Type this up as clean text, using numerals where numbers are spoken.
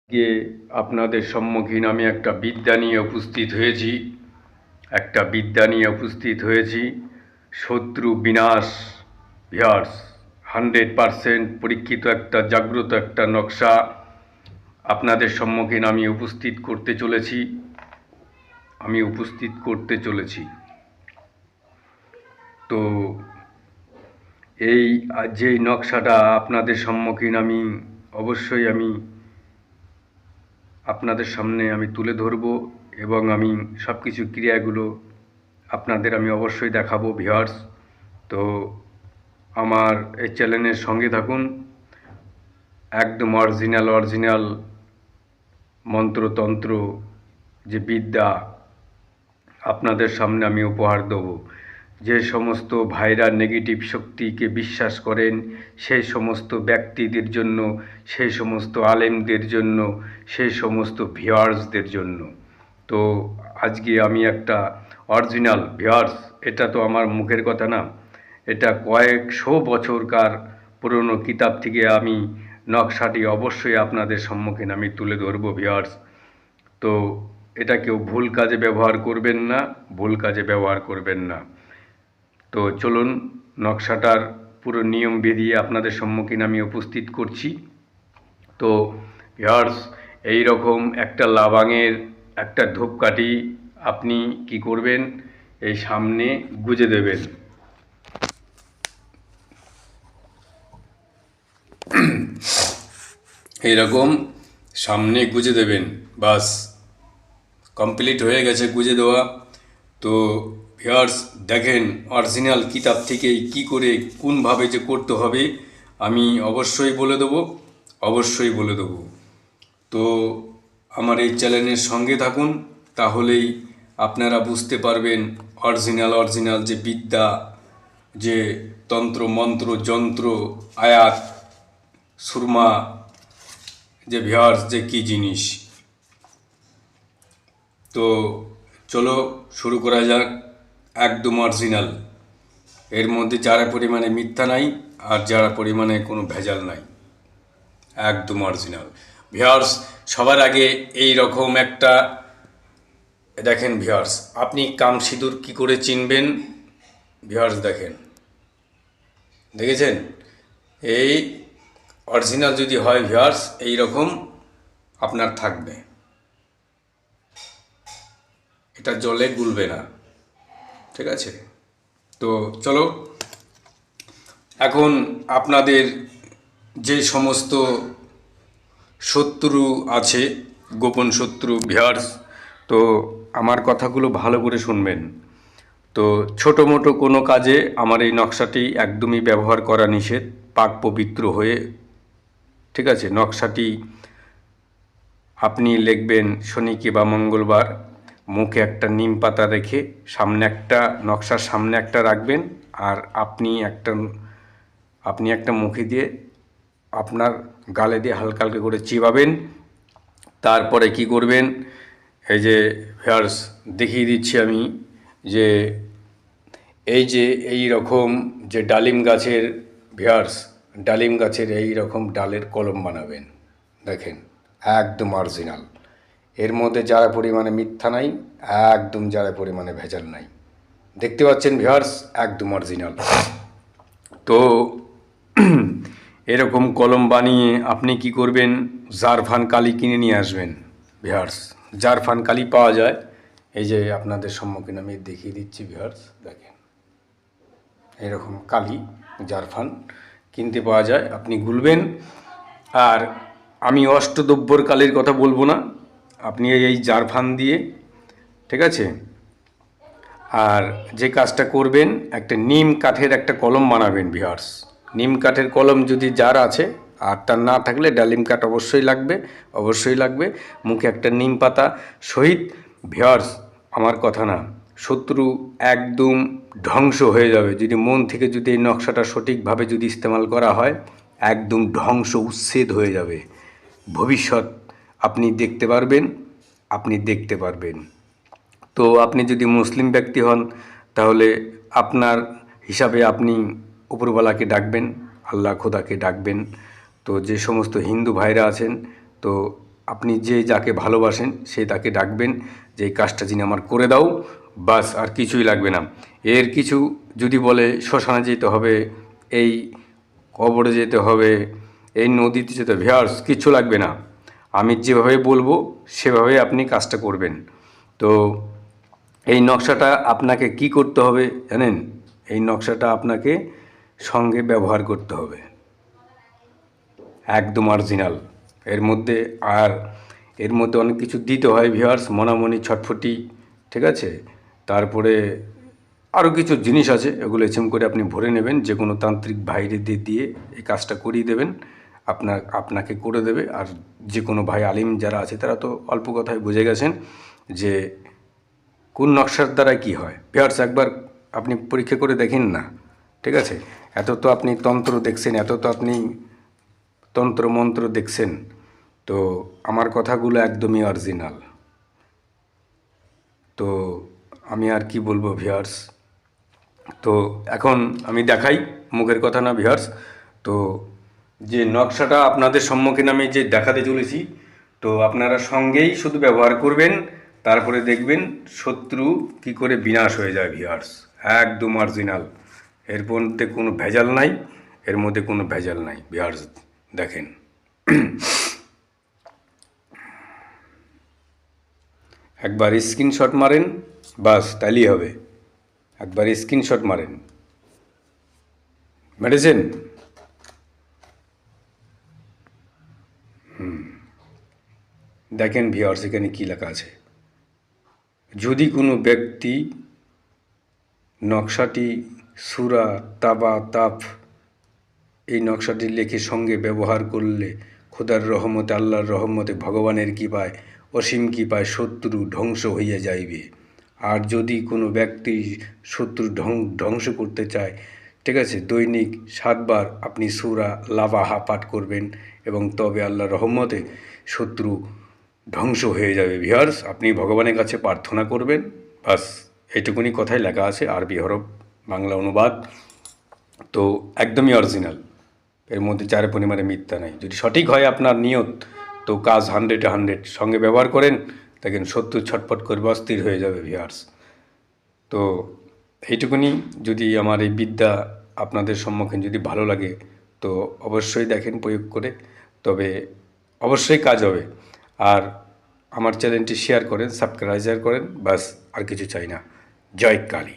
গিয়ে আপনাদের সম্মুখীন আমি একটা বিদ্যা নিয়ে উপস্থিত হয়েছি শত্রু বিনাশ ভিউয়ার্স 100% পরীক্ষিত একটা জাগ্রত একটা নকশা আপনাদের সম্মুখীন আমি উপস্থিত করতে চলেছি। তো এই যেই নকশাটা আপনাদের সম্মুখীন অবশ্যই আমি আপনাদের সামনে আমি তুলে ধরব এবং আমি সব কিছু ক্রিয়াগুলো আপনাদের আমি অবশ্যই দেখাবো ভিউয়ার্স। তো আমার এই চ্যানেলের সঙ্গে থাকুন। একদম অরিজিনাল মন্ত্রতন্ত্র যে বিদ্যা আপনাদের সামনে আমি উপহার দেব। যে সমস্ত ভাইরা নেগেটিভ শক্তিকে বিশ্বাস করেন সেই সমস্ত ব্যক্তিদের জন্য, সেই সমস্ত আলেমদের জন্য, সেই সমস্ত ভিউয়ার্সদের জন্য। তো আজকে আমি একটা অরিজিনাল ভিউয়ার্স, এটা তো আমার মুখের কথা না, এটা কয়েকশো বছরকার পুরনো কিতাব থেকে আমি নকশাটি অবশ্যই আপনাদের সম্মুখীন আমি তুলে ধরব ভিউয়ার্স। তো এটা কেউ ভুল কাজে ব্যবহার করবেন না। তো চলুন নকশাটার পুরো নিয়ম বিধি আপনাদের সম্মুখীন আমি উপস্থিত করছি। তো ভিউয়ার্স, এই রকম একটা লাবাঙের একটা ধূপকাঠি আপনি কি করবেন, এই সামনে গুজে দেবেন। এইরকম সামনে গুজে দেবেন, বাস কমপ্লিট হয়ে গেছে গুজে দেওয়া। তো ভিউয়ার্স দেখেন, অরিজিনাল কিতাব থেকে কি করে কোনভাবে যে করতে হবে আমি অবশ্যই বলে দেবো। তো আমার এই চ্যানেলের সঙ্গে থাকুন, তাহলেই আপনারা বুঝতে পারবেন অরিজিনাল যে বিদ্যা, যে তন্ত্র মন্ত্র যন্ত্র আয়াত সুরমা যে ভিউয়ার্স যে কী জিনিস। তো চলো শুরু করা যাক। একদম অরিজিনাল, এর মধ্যে যারা পরিমাণে মিথ্যা নাই আর যারা পরিমাণে কোনো ভেজাল নাই, একদম অরিজিনাল ভিউয়ার্স। সবার আগে এই রকম একটা দেখেন ভিউয়ার্স, আপনি কামসিঁদুর কি করে চিনবেন ভিউয়ার্স, দেখেছেন এই অরিজিনাল যদি হয় ভিউয়ার্স এই রকম আপনার থাকবে, এটা জলে গুলবে না, ঠিক আছে। তো চলো এখন আপনাদের যে সমস্ত শত্রু আছে, গোপন শত্রু ভিউয়ার্স, তো আমার কথাগুলো ভালো করে শুনবেন। তো ছোটো মোটো কোনো কাজে আমার এই নকশাটি একদমই ব্যবহার করা নিষেধ, পাক পবিত্র হয়ে, ঠিক আছে। নকশাটি আপনি লিখবেন শনিকে বা মঙ্গলবার, মুখে একটা নিম পাতা রেখে সামনে একটা নকশার সামনে একটা রাখবেন, আর আপনি একটা মুখে দিয়ে আপনার গালে দিয়ে হালকা হালকা করে চিবাবেন। তারপরে কি করবেন, এই যে ভিউয়ার্স দেখিয়ে দিচ্ছি আমি, যে এই রকম যে ডালিম গাছের ভিউয়ার্স, ডালিম গাছের এই রকম ডালের কলম বানাবেন। দেখেন একদম অরিজিনাল, এর মধ্যে যারা পরিমাণে মিথ্যা নাই, একদম যারা পরিমাণে ভেজাল নাই, দেখতে পাচ্ছেন ভিউয়ার্স, একদম অরিজিনাল। তো এরকম কলম বানিয়ে আপনি কি করবেন, জারফান কালি কিনে নিয়ে আসবেন ভিউয়ার্স। জারফান কালি পাওয়া যায়, এই যে আপনাদের সম্মুখীন আমি দেখিয়ে দিচ্ছি ভিউয়ার্স, দেখেন এরকম কালি জারফান কিনতে পাওয়া যায়, আপনি গুলবেন। আর আমি অষ্টদ্রব্যর কালির কথা বলবো না, আপনি এই জারফান দিয়ে, ঠিক আছে। আর যে কাজটা করবেন, একটা নিম কাঠের একটা কলম বানাবেন ভিউয়ার্স। নিম কাঠের কলম যদি যার আছে, আর তার না থাকলে ডালিম কাঠ অবশ্যই লাগবে। মুখে একটা নিম পাতা সহিত ভিউয়ার্স, আমার কথা না, শত্রু একদম ধ্বংস হয়ে যাবে যদি মন থেকে যদি এই নকশাটা সঠিকভাবে যদি ইস্তেমাল করা হয়, একদম ধ্বংস উচ্ছেদ হয়ে যাবে। ভবিষ্যৎ আপনি দেখতে পারবেন। তো আপনি যদি মুসলিম ব্যক্তি হন, তাহলে আপনার হিসাবে আপনি উপরওয়ালাকে ডাকবেন, আল্লাহ খোদাকে ডাকবেন। তো যে সমস্ত হিন্দু ভাইরা আছেন, তো আপনি যে যাকে ভালোবাসেন সে তাকে ডাকবেন যে এই কাজটা যিনি আমার করে দাও, বাস আর কিছুই লাগবে না। এর কিছু যদি বলে শ্মশানে যেতে হবে, এই কবরে যেতে হবে, এই নদীতে যেতে হবে, ভিউয়ার্স কিচ্ছু লাগবে না। আমি যেভাবে বলবো সেভাবে আপনি কাজটা করবেন। তো এই নকশাটা আপনাকে কি করতে হবে জানেন? এই নকশাটা আপনাকে সঙ্গে ব্যবহার করতে হবে, একদম অরিজিনাল। এর মধ্যে আর এর মধ্যে অনেক কিছু দিতে হয় ভিউয়ার্স, মনামনি, ছটফটি, ঠিক আছে? তারপরে আরও কিছু জিনিস আছে, এগুলো এচএম করে আপনি ভরে নেবেন, যে কোনো তান্ত্রিক ভাইদের দিয়ে এই কাজটা করিয়ে দেবেন, আপনাকে করে দেবে। আর যে কোনো ভাই আলিম যারা আছে তারা তো অল্প কথায় বুঝে গেছেন যে কোন নকশার দ্বারা কি হয়। ভিউয়ার্স একবার আপনি পরীক্ষা করে দেখেন না, ঠিক আছে? এত তো আপনি তন্ত্র দেখছেন, এত তো আপনি তন্ত্র মন্ত্র দেখছেন, তো আমার কথাগুলো একদমই অরিজিনাল। তো আমি আর কি বলবো ভিউয়ার্স, তো এখন আমি দেখাই, মুখের কথা না ভিউয়ার্স। তো যে নকশাটা আপনাদের সম্মুখীন আমি যে দেখাতে চলেছি, তো আপনারা সঙ্গেই শুধু ব্যবহার করবেন, তারপরে দেখবেন শত্রু কি করে বিনাশ হয়ে যায় ভিউয়ার্স, একদম অরিজিনাল। এর মধ্যে কোনো ভেজাল নাই, এর মধ্যে কোনো ভেজাল নাই ভিউয়ার্স, দেখেন। একবার স্ক্রিনশট মারেন, বাস তাইলেই হবে। একবার স্ক্রিনশট মারেন, মেরেছেন? দেখেন ভিউয়ার্স এখানে কী লেখা আছে। যদি কোনো ব্যক্তি নকশাটি সূরা তাবা তাফ এই নকশাটি লেখে সঙ্গে ব্যবহার করলে খোদার রহমতে, আল্লাহর রহমতে, ভগবানের কৃপায়, অসীম কৃপায় শত্রু ধ্বংস হইয়া যাইবে। আর যদি কোনো ব্যক্তি শত্রু ধ্বংস করতে চায়, ঠিক আছে, দৈনিক 7 বার আপনি সূরা লাবাহা পাঠ করবেন এবং তবে আল্লাহর রহমতে শত্রু ধ্বংস হয়ে যাবে। ভিউয়ার্স আপনি ভগবানের কাছে প্রার্থনা করবেন, বাস এইটুকুনি কথাই লেখা আছে, আরবি হরফ, বাংলা অনুবাদ। তো একদমই অরিজিনাল, এর মধ্যে চারে পরিমাণে মিথ্যা নাই। যদি সঠিক হয় আপনার নিয়ত, তো কাজ 100-এ 100 সঙ্গে ব্যবহার করেন, দেখেন শত্রু ছটফট করবে, অস্থির হয়ে যাবে ভিউয়ার্স। তো এইটুকুনি, যদি আমার এই বিদ্যা আপনাদের সম্মুখীন যদি ভালো লাগে তো অবশ্যই দেখেন প্রয়োগ করে, তবে অবশ্যই কাজ হবে। আর আমার চ্যানেলটি শেয়ার করেন, সাবস্ক্রাইব করেন, বাস আর কিছু চাই না। জয় কালী।